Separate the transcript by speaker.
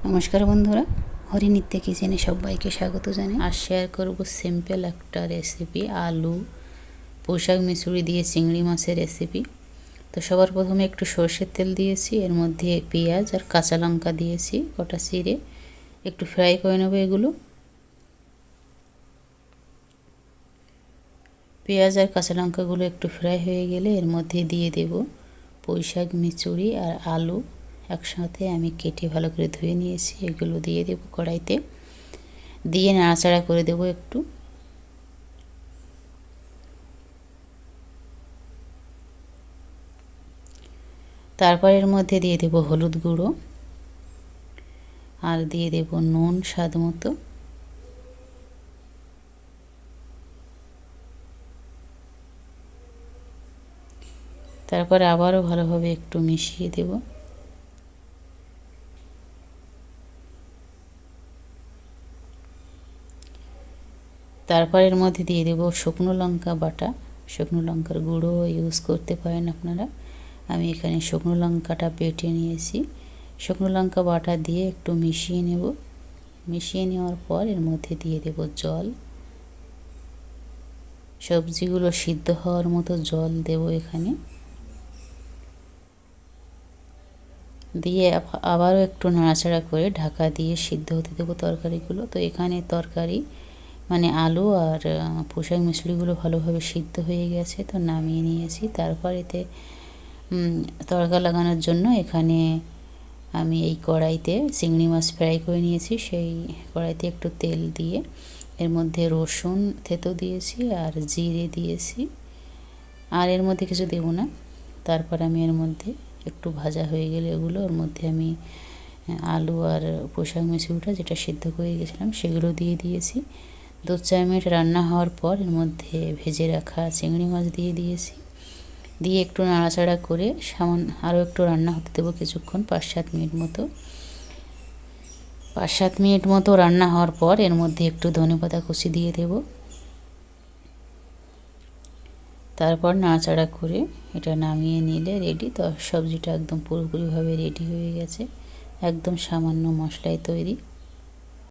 Speaker 1: নমস্কার বন্ধুরা, হরিনিত্য কিচেনে সবাইকে স্বাগত জানাই। আর শেয়ার করব সিম্পল একটা রেসিপি, আলু পোশাক মিচুরি দিয়ে চিংড়ি মাছের রেসিপি। তো সবার প্রথমে একটু সরষের তেল দিয়েছি, এর মধ্যে পেঁয়াজ আর কাঁচা লঙ্কা দিয়েছি কটা চিড়ে, একটু ফ্রাই করে নেব এগুলো। পেঁয়াজ আর কাঁচা লঙ্কাগুলো একটু ফ্রাই হয়ে গেলে এর মধ্যে দিয়ে দেব পোশাক মিচুরি আর আলু একসাথে আমি কেটে ভালো করে ধুয়ে নিয়েছি, এগুলো দিয়ে দেব কড়াইতে, দিয়ে নাড়াচাড়া করে দেব একটু। তারপর এর মধ্যে দিয়ে দেব হলুদ গুঁড়ো আর দিয়ে দেব নুন স্বাদ মতো। তারপরে আবারও ভালোভাবে একটু মিশিয়ে দেব। তারপর এর মধ্যে দিয়ে দেব শুকনো লঙ্কা বাটা, শুকনো লঙ্কার গুঁড়ো ইউজ করতে পারেন আপনারা। আমি এখানে শুকনো লঙ্কাটা বেটে নিয়েছি, শুকনো লঙ্কা বাটা দিয়ে একটু মিশিয়ে নেব। মিশিয়ে নেওয়ার পর এর মধ্যে দিয়ে দেব জল, সবজিগুলো সিদ্ধ হওয়ার মতো জল দেব এখানে। দিয়ে আবারও একটু নাড়াচাড়া করে ঢাকা দিয়ে সিদ্ধ হতে দেবো তরকারিগুলো। তো এখানে তরকারি মানে আলু আর পোশাক মিচুরিগুলো ভালোভাবে সিদ্ধ হয়ে গেছে, তো নামিয়ে নিয়েছি। তারপর এতে তড়কা লাগানোর জন্য এখানে আমি এই কড়াইতে চিংড়ি মাছ ফ্রাই করে নিয়েছি, সেই কড়াইতে একটু তেল দিয়ে এর মধ্যে রসুন থেতো দিয়েছি আর জিরে দিয়েছি, আর এর মধ্যে কিছু দেব না। তারপর আমি এর মধ্যে একটু ভাজা হয়ে গেলে এগুলো ওর মধ্যে আমি আলু আর পোশাক মিচুরিটা যেটা সিদ্ধ করে গেছিলাম সেগুলো দিয়ে দিয়েছি। 2-4 মিনিট রান্না হওয়ার পর এর মধ্যে ভেজে রাখা চিংড়ি মাছ দিয়ে দিয়েছি, দিয়ে একটু নাড়াচাড়া করে আরও একটু রান্না হতে দেবো কিছুক্ষণ, 5-7 মিনিট মতো। 5-7 মিনিট মতো রান্না হওয়ার পর এর মধ্যে একটু ধনেপাতা কুচি দিয়ে দেব। তারপর নাড়াচাড়া করে এটা নামিয়ে নিলে রেডি। তো সবজিটা একদম পুরোপুরিভাবে রেডি হয়ে গেছে, একদম সামান্য মশলায় তৈরি।